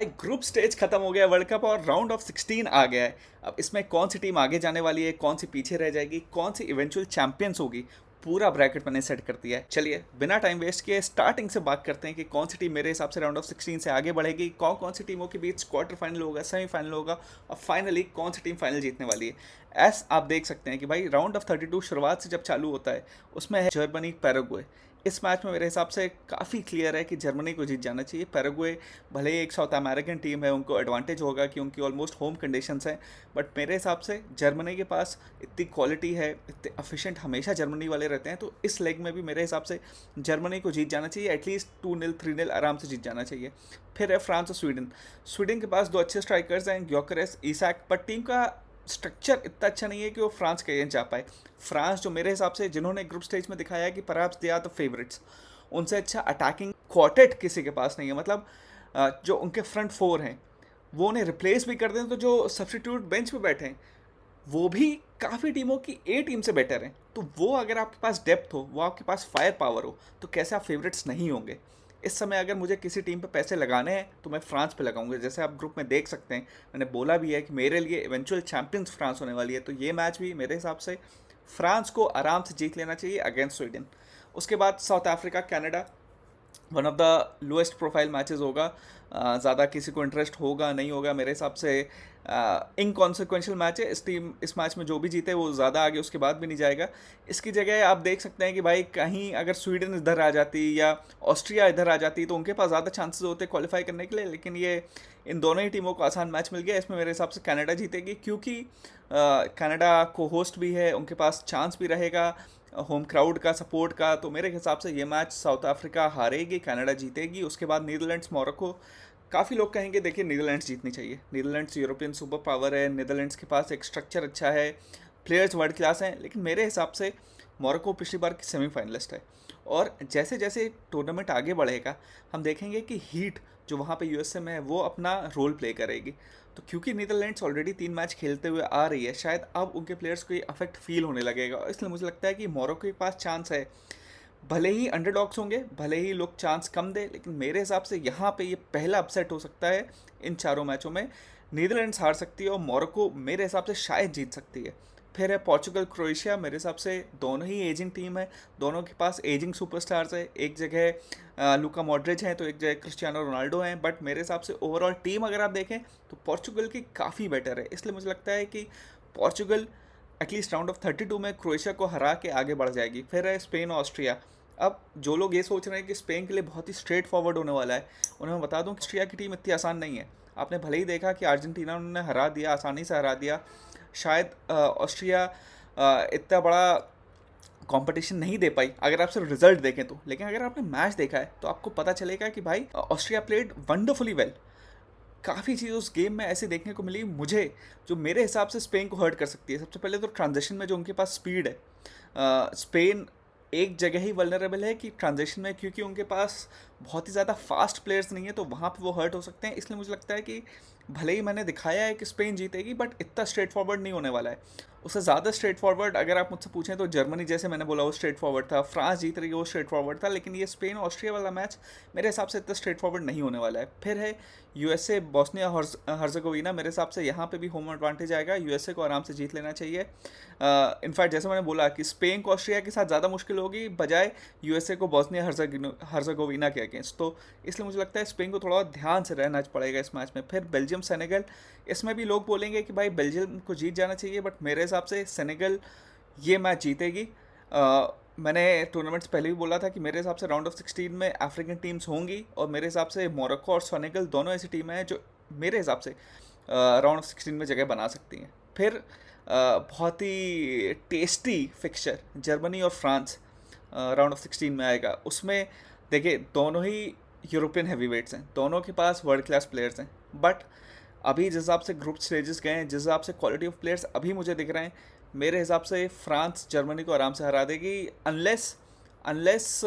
Group stage खत्म हो गया वर्ल्ड कप और राउंड ऑफ 16 आ गया है। अब इसमें कौन सी टीम आगे जाने वाली है, कौन सी पीछे रह जाएगी, कौन सी इवेंचुअल चैंपियंस होगी, पूरा ब्रैकेट मैंने सेट कर दिया है। चलिए बिना टाइम वेस्ट किए स्टार्टिंग से बात करते हैं कि कौन सी टीम मेरे हिसाब से राउंड ऑफ 16 से आगे बढ़ेगी, कौन कौन सी टीमों के बीच क्वार्टर फाइनल होगा, सेमीफाइनल होगा और फाइनली कौन सी टीम फाइनल जीतने वाली है। एस आप देख सकते हैं कि भाई राउंड ऑफ 32 शुरुआत से जब चालू होता है उसमें है जर्मनी पैराग्वे। इस मैच में मेरे हिसाब से काफ़ी क्लियर है कि जर्मनी को जीत जाना चाहिए। पैराग्वे भले ही एक साउथ अमेरिकन टीम है, उनको एडवांटेज होगा कि उनकी ऑलमोस्ट होम कंडीशंस हैं, बट मेरे हिसाब से जर्मनी के पास इतनी क्वालिटी है, इतने एफिशिएंट हमेशा जर्मनी वाले रहते हैं, तो इस लेग में भी मेरे हिसाब से जर्मनी को जीत जाना चाहिए। एटलीस्ट 2-0 3-0 आराम से जीत जाना चाहिए। फिर है फ्रांस और स्वीडन। स्वीडन के पास दो अच्छे स्ट्राइकर्स हैं, ग्योकरेस, ईसैक, पर टीम का स्ट्रक्चर इतना अच्छा नहीं है कि वो फ्रांस के अगेंस्ट जा पाए। फ्रांस जो मेरे हिसाब से जिन्होंने ग्रुप स्टेज में दिखाया है कि perhaps they are the favourites, उनसे अच्छा अटैकिंग क्वार्टेट किसी के पास नहीं है। मतलब जो उनके फ्रंट फोर हैं वो उन्हें रिप्लेस भी कर दें तो जो सब्सटीट्यूट बेंच पे बैठे हैं वो भी काफ़ी टीमों की ए टीम से बेटर हैं। तो वो अगर आपके पास डेप्थ हो, वो आपके पास फायर पावर हो, तो कैसे आप फेवरेट्स नहीं होंगे। इस समय अगर मुझे किसी टीम पे पैसे लगाने हैं तो मैं फ्रांस पे लगाऊंगा। जैसे आप ग्रुप में देख सकते हैं, मैंने बोला भी है कि मेरे लिए इवेंचुअल चैंपियंस फ्रांस होने वाली है, तो ये मैच भी मेरे हिसाब से फ्रांस को आराम से जीत लेना चाहिए अगेंस्ट स्वीडन। उसके बाद south Africa Canada, one of the lowest profile matches होगा। ज़्यादा किसी को इंटरेस्ट होगा नहीं होगा, मेरे हिसाब से इनकॉन्सिक्वेंशियल मैच है। इस मैच में जो भी जीते वो ज़्यादा आगे उसके बाद भी नहीं जाएगा। इसकी जगह आप देख सकते हैं कि भाई कहीं अगर स्वीडन इधर आ जाती या ऑस्ट्रिया इधर आ जाती तो उनके पास ज़्यादा चांसेस होते क्वालिफाई करने के लिए, लेकिन ये इन दोनों ही टीमों को आसान मैच मिल गया। इसमें मेरे हिसाब से कनाडा जीतेगी, क्योंकि कनाडा को होस्ट भी है, उनके पास चांस भी रहेगा होम क्राउड का सपोर्ट का। तो मेरे हिसाब से ये मैच साउथ अफ्रीका हारेगी, कनाडा जीतेगी। उसके बाद नीदरलैंड्स मोरक्को। काफ़ी लोग कहेंगे देखिए नीदरलैंड्स जीतनी चाहिए, नीदरलैंड्स यूरोपियन सुपर पावर है, नीदरलैंड्स के पास एक स्ट्रक्चर अच्छा है, प्लेयर्स वर्ल्ड क्लास हैं, लेकिन मेरे हिसाब से मोरक्को पिछली बार की सेमीफाइनलिस्ट है। और जैसे जैसे टूर्नामेंट आगे बढ़ेगा हम देखेंगे कि हीट जो वहाँ पे यूएसए में है वो अपना रोल प्ले करेगी। तो क्योंकि नीदरलैंड्स ऑलरेडी 3 मैच खेलते हुए आ रही है, शायद अब उनके प्लेयर्स को ये अफेक्ट फील होने लगेगा, इसलिए मुझे लगता है कि मोरक्को के पास चांस है। भले ही अंडरडॉग्स होंगे, भले ही लोग चांस कम दे, लेकिन मेरे हिसाब से यहाँ पे ये पहला अपसेट हो सकता है। इन चारों मैचों में नीदरलैंड्स हार सकती है और मोरक्को मेरे हिसाब से शायद जीत सकती है। फिर है पोर्चुगल क्रोएशिया। मेरे हिसाब से दोनों ही एजिंग टीम है, दोनों के पास एजिंग सुपरस्टार्स है। एक जगह लुका मॉड्रिच हैं तो एक जगह क्रिस्टियानो रोनाल्डो हैं, बट मेरे हिसाब से ओवरऑल टीम अगर आप देखें तो पोर्चुगल की काफ़ी बेटर है। इसलिए मुझे लगता है कि पोर्चुगल एटलीस्ट राउंड ऑफ 32 में क्रोएशिया को हरा के आगे बढ़ जाएगी। फिर है स्पेन और ऑस्ट्रिया। अब जो लोग ये सोच रहे हैं कि स्पेन के लिए बहुत ही स्ट्रेट फॉरवर्ड होने वाला है, उन्हें मैं बता दूं कि ऑस्ट्रिया की टीम इतनी आसान नहीं है। आपने भले ही देखा कि अर्जेंटीना उन्होंने हरा दिया, आसानी से हरा दिया। शायद ऑस्ट्रिया इतना बड़ा कंपटीशन नहीं दे पाई अगर आप सिर्फ रिजल्ट देखें तो, लेकिन अगर आपने मैच देखा है तो आपको पता चलेगा कि भाई ऑस्ट्रिया प्लेड वंडरफुली वेल। काफ़ी चीज़ उस गेम में ऐसे देखने को मिली मुझे जो मेरे हिसाब से स्पेन को हर्ट कर सकती है। सबसे पहले तो ट्रांजिशन में जो उनके पास स्पीड है, स्पेन एक जगह ही वल्नरेबल है कि ट्रांजिशन में, क्योंकि उनके पास बहुत ही ज़्यादा फास्ट प्लेयर्स नहीं है, तो वहाँ पे वो हर्ट हो सकते हैं। इसलिए मुझे लगता है कि भले ही मैंने दिखाया है कि स्पेन जीतेगी, बट इतना स्ट्रेट फॉरवर्ड नहीं होने वाला है। उससे ज़्यादा स्ट्रेट फॉरवर्ड अगर आप मुझसे पूछें तो जर्मनी, जैसे मैंने बोला, वो स्ट्रेट फॉरवर्ड था। फ्रांस जीत रही है, वो स्ट्रेट फॉरवर्ड था। लेकिन ये स्पेन ऑस्ट्रिया वाला मैच मेरे हिसाब से इतना स्ट्रेट फॉरवर्ड नहीं होने वाला है। फिर है यूएसए बॉस्निया हर्जगोविना। मेरे हिसाब से यहाँ पे भी होम एडवांटेज आएगा, यूएसए को आराम से जीत लेना चाहिए। इनफैक्ट जैसे मैंने बोला कि स्पेन को ऑस्ट्रिया के साथ ज़्यादा मुश्किल होगी बजाय यूएसए को बॉस्निया हर्जगोविना के अगेंस्ट। तो इसलिए मुझे लगता है स्पेन को थोड़ा ध्यान से रहना पड़ेगा इस मैच में। फिर बेल्जियम सेनेगल। इसमें भी लोग बोलेंगे कि भाई बेल्जियम को जीत जाना चाहिए, बट मेरे हिसाब से सेनेगल ये मैच जीतेगी। मैंने टूर्नामेंट्स पहले भी बोला था कि मेरे हिसाब से राउंड ऑफ 16 में अफ्रीकन टीम्स होंगी, और मेरे हिसाब से मोरक्को और सेनेगल दोनों ऐसी टीमें हैं जो मेरे हिसाब से राउंड ऑफ 16 में जगह बना सकती हैं। फिर बहुत ही टेस्टी फिक्चर जर्मनी और फ्रांस राउंड ऑफ 16 में आएगा। उसमें देखिए दोनों ही यूरोपियन हैवीवेट्स हैं, दोनों के पास वर्ल्ड क्लास प्लेयर्स हैं, बट अभी जिस हिसाब से ग्रुप स्टेजेस गए हैं, जिस हिसाब से क्वालिटी ऑफ प्लेयर्स अभी मुझे दिख रहे हैं, मेरे हिसाब से फ्रांस जर्मनी को आराम से हरा देगी। अनलेस अनलेस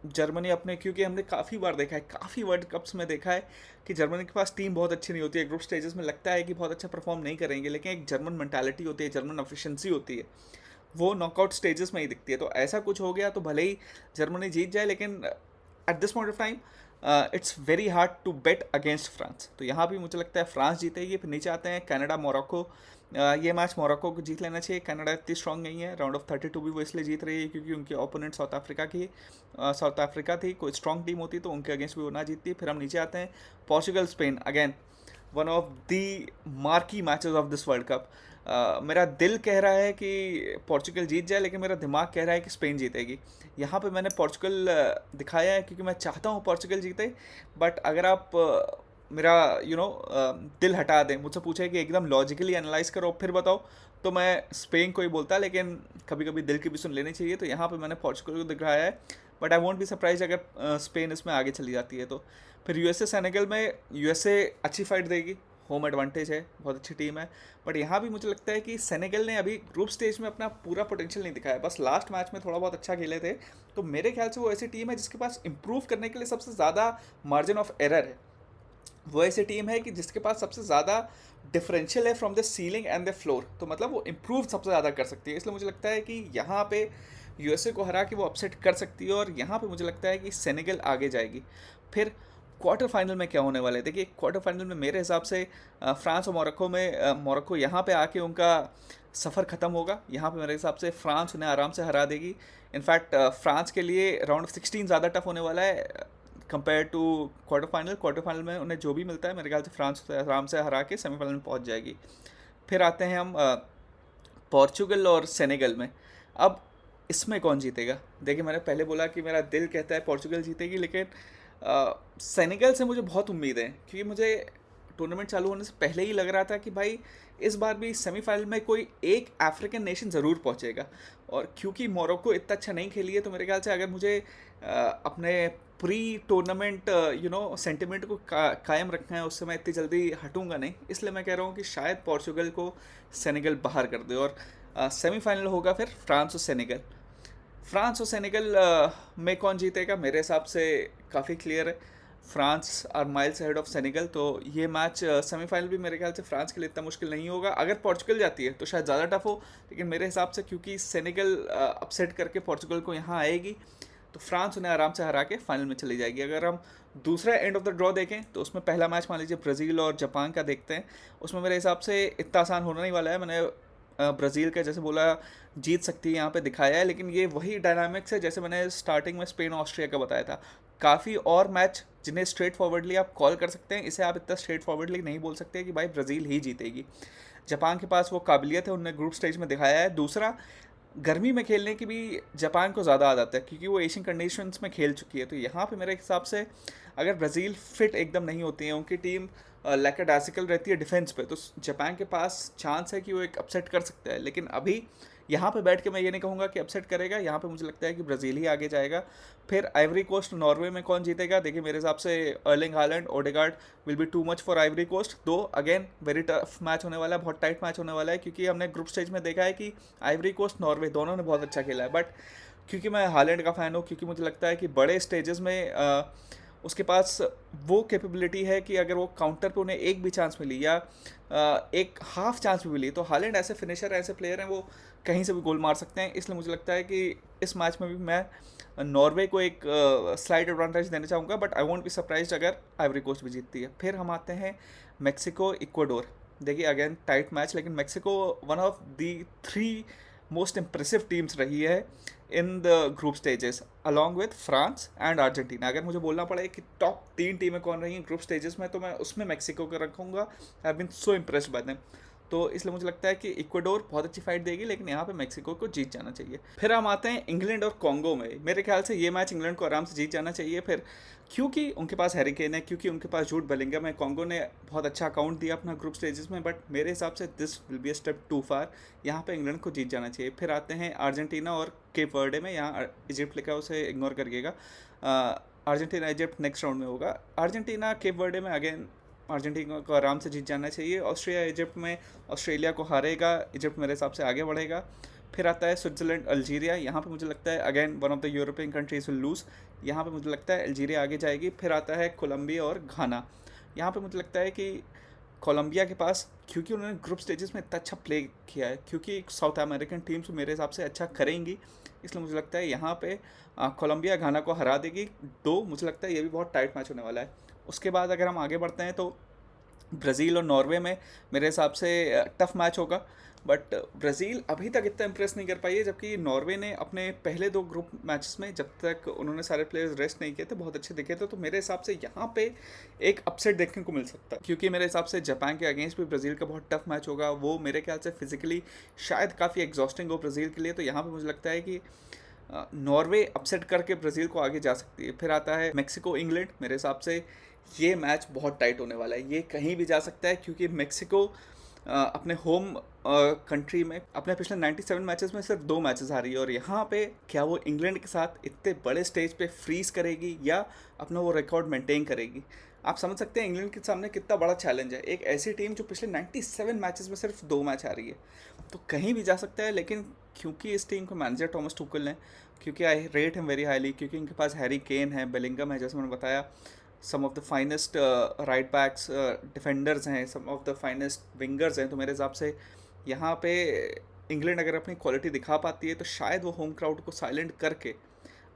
जर्मनी अपने, क्योंकि हमने काफ़ी बार देखा है, काफ़ी वर्ल्ड कप्स में देखा है कि जर्मनी के पास टीम बहुत अच्छी नहीं होती है। ग्रुप स्टेजेस में लगता है कि बहुत अच्छा परफॉर्म नहीं करेंगे, लेकिन एक जर्मन मेंटालिटी होती है, जर्मन एफिशिएंसी होती है, वो नॉकआउट स्टेजेस में ही दिखती है। तो ऐसा कुछ हो गया तो भले ही जर्मनी जीत जाए, लेकिन at this point of time it's very hard to bet against France. तो यहाँ भी मुझे लगता है फ्रांस जीतेगी। फिर नीचे आते हैं कनाडा मोरक्को। ये मैच मोरक्को को जीत लेना चाहिए। कनाडा इतनी स्ट्रांग नहीं है, राउंड ऑफ 32 भी वो इसलिए जीत रही है क्योंकि उनकी ओपोनेंट साउथ अफ्रीका थी। कोई स्ट्रांग टीम होती तो उनके अगेंस्ट भी वो ना जीतती। फिर हम नीचे आते हैं Portugal Spain, again one of the marquee matches of this world cup. मेरा दिल कह रहा है कि पोर्चुगल जीत जाए, लेकिन मेरा दिमाग कह रहा है कि स्पेन जीतेगी। यहाँ पे मैंने पोर्चुगल दिखाया है क्योंकि मैं चाहता हूँ पोर्चुगल जीते। बट अगर आप मेरा दिल हटा दें, मुझसे पूछे कि एकदम लॉजिकली एनालाइज करो फिर बताओ, तो मैं स्पेन को ही बोलता, लेकिन कभी कभी दिल की भी सुन लेनी चाहिए। तो यहाँ पे मैंने पोर्चुगल को दिखाया है, but I want be surprise अगर स्पेन इसमें आगे चली जाती है तो। फिर यूएसए सेनेगल में यूएसए अच्छी फाइट देगी, होम एडवांटेज है, बहुत अच्छी टीम है। बट यहाँ भी मुझे लगता है कि सेनेगल ने अभी ग्रुप स्टेज में अपना पूरा पोटेंशियल नहीं दिखाया, बस लास्ट मैच में थोड़ा बहुत अच्छा खेले थे। तो मेरे ख्याल से वो ऐसी टीम है जिसके पास इंप्रूव करने के लिए सबसे ज़्यादा मार्जिन ऑफ एरर है। वो ऐसी टीम है कि जिसके पास सबसे ज़्यादा डिफरेंशियल है from the ceiling and the floor. तो मतलब वो इम्प्रूव सबसे ज़्यादा कर सकती है। इसलिए मुझे लगता है कि यहाँ पे यूएसए को हरा के वो अपसेट कर सकती है, और यहाँ पे मुझे लगता है कि सेनेगल आगे जाएगी। फिर क्वार्टर फाइनल में क्या होने वाला है, देखिए क्वार्टर फाइनल में मेरे हिसाब से फ्रांस और मोरक्को यहाँ पे आके उनका सफ़र ख़त्म होगा। यहाँ पे मेरे हिसाब से फ्रांस उन्हें आराम से हरा देगी। इनफैक्ट फ्रांस के लिए राउंड ऑफ 16 ज़्यादा टफ होने वाला है कंपेयर टू क्वार्टर फाइनल में उन्हें जो भी मिलता है मेरे ख्याल से फ्रांस आराम से हरा के सेमीफाइनल में पहुंच जाएगी। फिर आते हैं हम पोर्चुगल और सेनेगल में। अब इसमें कौन जीतेगा, देखिए मैंने पहले बोला कि मेरा दिल कहता है पोर्चुगल जीतेगी, लेकिन सेनेगल से मुझे बहुत उम्मीद है क्योंकि मुझे टूर्नामेंट चालू होने से पहले ही लग रहा था कि भाई इस बार भी सेमीफाइनल में कोई एक अफ्रीकन नेशन ज़रूर पहुंचेगा। और क्योंकि मोरक्को इतना अच्छा नहीं खेली है, तो मेरे ख्याल से अगर मुझे अपने प्री टूर्नामेंट सेंटिमेंट को कायम रखना है, उससे मैं इतनी जल्दी हटूंगा नहीं। इसलिए मैं कह रहा हूँ कि शायद पोर्चुगल को सेनेगल बाहर कर दे, और सेमीफाइनल होगा फिर फ्रांस और सेनेगल में कौन जीतेगा, मेरे हिसाब से काफ़ी क्लियर है। France are miles ahead of Senegal. तो ये मैच सेमीफाइनल भी मेरे ख्याल से फ्रांस के लिए इतना मुश्किल नहीं होगा। अगर पोर्चुगल जाती है तो शायद ज़्यादा टफ हो, लेकिन मेरे हिसाब से क्योंकि सेनेगल अपसेट करके पोर्चुगल को यहाँ आएगी, तो फ्रांस उन्हें आराम से हरा के फाइनल में चली जाएगी। अगर हम दूसरा एंड ऑफ द ड्रॉ देखें तो उसमें पहला मैच मान लीजिए ब्राज़ील और जापान का देखते हैं। उसमें मेरे हिसाब से इतना आसान होना नहीं वाला है। मैंने ब्राज़ील का जैसे बोला जीत सकती है यहाँ पे दिखाया है, लेकिन ये वही डायनामिक्स है जैसे मैंने स्टार्टिंग में स्पेन ऑस्ट्रिया का बताया था। काफ़ी और मैच जिन्हें स्ट्रेट फॉरवर्डली आप कॉल कर सकते हैं, इसे आप इतना स्ट्रेट फॉरवर्डली नहीं बोल सकते कि भाई ब्राज़ील ही जीतेगी। जापान के पास वो काबिलियत है, उन्होंने ग्रुप स्टेज में दिखाया है। दूसरा, गर्मी में खेलने की भी जापान को ज़्यादा आदत है क्योंकि वो एशियन कंडीशंस में खेल चुकी है। तो यहाँ पे मेरे हिसाब से अगर ब्राज़ील फिट एकदम नहीं होती है, उनकी टीम लैकडासिकल रहती है डिफेंस पे, तो जापान के पास चांस है कि वो एक अपसेट कर सकता है। लेकिन अभी यहाँ पे बैठ के मैं ये नहीं कहूँगा कि अपसेट करेगा। यहाँ पे मुझे लगता है कि ब्राज़ील ही आगे जाएगा। फिर आइवरी कोस्ट नॉर्वे में कौन जीतेगा, देखिए मेरे हिसाब से Erling Haaland Odegaard will be too much for Ivory Coast. दो अगेन वेरी टफ मैच होने वाला है, बहुत टाइट मैच होने वाला है, क्योंकि हमने ग्रुप स्टेज में देखा है कि आइवरी कोस्ट नॉर्वे दोनों ने बहुत अच्छा खेला है। बट क्योंकि मैं हालैंड का फ़ैन हूँ, क्योंकि मुझे लगता है कि बड़े स्टेजेस में उसके पास वो कैपेबिलिटी है कि अगर वो काउंटर पे उन्हें एक भी चांस मिली या एक हाफ चांस भी मिली, तो हालैंड ऐसे फिनिशर ऐसे प्लेयर हैं, वो कहीं से भी गोल मार सकते हैं। इसलिए मुझे लगता है कि इस मैच में भी मैं नॉर्वे को एक स्लाइड एडवांटेज देना चाहूँगा, but I won't be surprise अगर आइवरी कोस्ट भी जीतती है। फिर हम आते हैं मेक्सिको इक्वाडोर। देखिए अगेन टाइट मैच, लेकिन Mexico one of the 3 most impressive teams रही है in the group stages along with France and Argentina. अगर मुझे बोलना पड़े कि टॉप 3 टीमें कौन रही हैं ग्रुप स्टेजेस में, तो मैं उसमें मेक्सिको को रखूँगा। I have been so impressed by them. तो इसलिए मुझे लगता है कि इक्वाडोर बहुत अच्छी फाइट देगी, लेकिन यहाँ पे मेक्सिको को जीत जाना चाहिए। फिर हम आते हैं इंग्लैंड और कॉन्गो में। मेरे ख्याल से ये मैच इंग्लैंड को आराम से जीत जाना चाहिए। फिर क्योंकि उनके पास हैरी केन है, क्योंकि उनके पास जूड बेलिंगम है। कॉन्गो ने बहुत अच्छा अकाउंट दिया अपना ग्रुप स्टेजेस में, बट मेरे हिसाब से this will be a step too far. यहाँ पे इंग्लैंड को जीत जाना चाहिए। फिर आते हैं अर्जेंटीना और केप वर्डे में। यहाँ इजिप्ट लिखा है, उसे इग्नोर करिएगा। अर्जेंटीना इजिप्ट नेक्स्ट राउंड में होगा। अर्जेंटीना केप वर्डे में अगेन अर्जेंटीना को आराम से जीत जाना चाहिए। ऑस्ट्रिया इजिप्ट में ऑस्ट्रेलिया को हारेगा, इजिप्ट मेरे हिसाब से आगे बढ़ेगा। फिर आता है स्विट्ज़रलैंड अल्जीरिया। यहाँ पे मुझे लगता है again one of the European countries will lose. यहाँ पे मुझे लगता है अल्जीरिया आगे जाएगी। फिर आता है कोलंबिया और घाना। यहाँ पे मुझे लगता है कि कोलंबिया के पास, क्योंकि उन्होंने ग्रुप स्टेजेस में इतना अच्छा प्ले किया है, क्योंकि साउथ अमेरिकन टीम्स मेरे हिसाब से अच्छा करेंगी, इसलिए मुझे लगता है यहाँ पे कोलंबिया घाना को हरा देगी 2। मुझे लगता है ये भी बहुत टाइट मैच होने वाला है। उसके बाद अगर हम आगे बढ़ते हैं तो ब्राज़ील और नॉर्वे में मेरे हिसाब से टफ मैच होगा, बट ब्राज़ील अभी तक इतना इंप्रेस नहीं कर पाई है, जबकि नॉर्वे ने अपने पहले 2 ग्रुप मैचेस में जब तक उन्होंने सारे प्लेयर्स रेस्ट नहीं किए थे बहुत अच्छे दिखे थे। तो मेरे हिसाब से यहाँ पे एक अपसेट देखने को मिल सकता है, क्योंकि मेरे हिसाब से जापान के अगेंस्ट भी ब्राज़ील का बहुत टफ मैच होगा। वो मेरे ख्याल से फिजिकली शायद काफ़ी एग्जॉस्टिंग हो ब्राज़ील के लिए। तो यहाँ पर मुझे लगता है कि नॉर्वे अपसेट करके ब्राज़ील को आगे जा सकती है। फिर आता है मैक्सिको इंग्लैंड। मेरे हिसाब से ये मैच बहुत टाइट होने वाला है, ये कहीं भी जा सकता है, क्योंकि मैक्सिको अपने होम कंट्री में अपने पिछले 97 मैचेस में सिर्फ 2 मैचेस हारी है। और यहाँ पे क्या वो इंग्लैंड के साथ इतने बड़े स्टेज पे फ्रीज करेगी या अपना वो रिकॉर्ड मेंटेन करेगी? आप समझ सकते हैं इंग्लैंड के सामने कितना बड़ा चैलेंज है, एक ऐसी टीम जो पिछले 97 मैचेस में सिर्फ 2 मैच हारी है। तो कहीं भी जा सकता है, लेकिन क्योंकि इस टीम को मैनेजर टॉमस टुकल ने, क्योंकि आई रेट हिम वेरी हाईली, क्योंकि इनके पास हैरी केन है, बेलिंगम है, जैसे मैंने बताया, some of the finest right backs defenders हैं, some of the finest wingers हैं। तो मेरे हिसाब से यहाँ पे इंग्लैंड अगर अपनी क्वालिटी दिखा पाती है तो शायद वो होम क्राउड को साइलेंट करके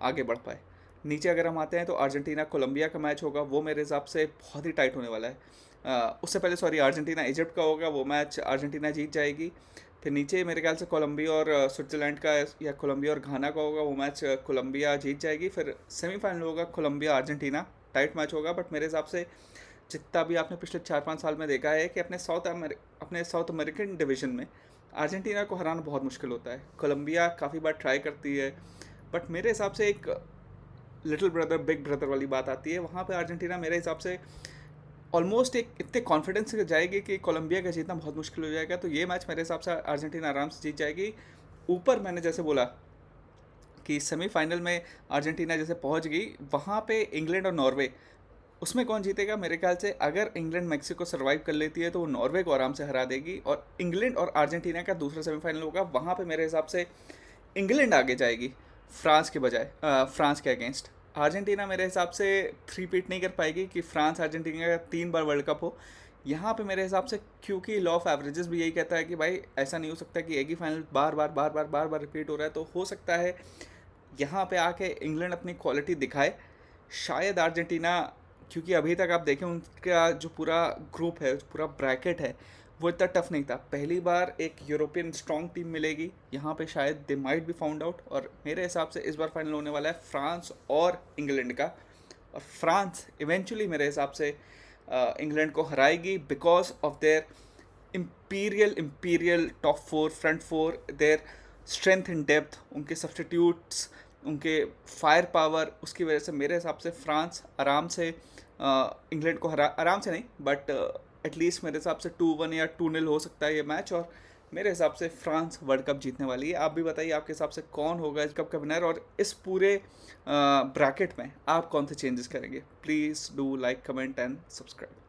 आगे बढ़ पाए। नीचे अगर हम आते हैं तो अर्जेंटीना कोलंबिया का मैच होगा, वो मेरे हिसाब से बहुत ही टाइट होने वाला है। उससे पहले सॉरी, अर्जेंटीना इजिप्ट का होगा, वो मैच अर्जेंटीना जीत जाएगी। फिर नीचे मेरे ख्याल से कोलंबिया और स्विट्ज़रलैंड का, या कोलंबिया और घाना का होगा, वो मैच कोलंबिया जीत जाएगी। फिर सेमीफाइनल होगा कोलंबिया अर्जेंटीना, टाइट मैच होगा। बट मेरे हिसाब से जितना भी आपने पिछले 4-5 साल में देखा है कि अपने साउथ अमेरिकन डिवीज़न में अर्जेंटीना को हराना बहुत मुश्किल होता है। कोलंबिया काफ़ी बार ट्राई करती है, बट मेरे हिसाब से एक लिटिल ब्रदर बिग ब्रदर वाली बात आती है। वहाँ पे अर्जेंटीना मेरे हिसाब से ऑलमोस्ट एक इतने कॉन्फिडेंस से जाएगी कि कोलंबिया का जीतना बहुत मुश्किल हो जाएगा। तो ये मैच मेरे हिसाब से अर्जेंटीना आराम से जीत जाएगी। ऊपर मैंने जैसे बोला कि सेमीफाइनल में अर्जेंटीना जैसे पहुंच गई, वहाँ पे इंग्लैंड और नॉर्वे, उसमें कौन जीतेगा? मेरे ख्याल से अगर इंग्लैंड मैक्सिको सर्वाइव कर लेती है तो वो नॉर्वे को आराम से हरा देगी। और इंग्लैंड और अर्जेंटीना का दूसरा सेमीफाइनल होगा, वहाँ पे मेरे हिसाब से इंग्लैंड आगे जाएगी फ्रांस के बजाय, फ्रांस के अगेंस्ट। अर्जेंटीना मेरे हिसाब से 3 पीट नहीं कर पाएगी कि फ्रांस अर्जेंटीना का 3 बार वर्ल्ड कप हो। यहाँ पे मेरे हिसाब से, क्योंकि लॉ ऑफ एवरेजेस भी यही कहता है कि भाई ऐसा नहीं हो सकता कि एक ही फाइनल बार बार रिपीट हो रहा है। तो हो सकता है यहाँ पे आके इंग्लैंड अपनी क्वालिटी दिखाए, शायद अर्जेंटीना, क्योंकि अभी तक आप देखें उनका जो पूरा ग्रुप है, पूरा ब्रैकेट है, वो इतना टफ नहीं था। पहली बार एक यूरोपियन स्ट्रॉन्ग टीम मिलेगी यहाँ पे, शायद they might be found out. और मेरे हिसाब से इस बार फाइनल होने वाला है फ्रांस और इंग्लैंड का, और फ्रांस इवेंचुअली मेरे हिसाब से इंग्लैंड को हराएगी because of their imperial top 4 front 4, their strength in depth, उनके सब्स्टिट्यूट्स, उनके फायर पावर, उसकी वजह से मेरे हिसाब से फ्रांस आराम से इंग्लैंड को हरा, आराम से नहीं बट एटलीस्ट मेरे हिसाब से 2-1 या 2-0 हो सकता है ये मैच। और मेरे हिसाब से फ्रांस वर्ल्ड कप जीतने वाली है। आप भी बताइए आपके हिसाब से कौन होगा इस कप का विनर, और इस पूरे ब्रैकेट में आप कौन से चेंजेस करेंगे? Please do like, comment and subscribe.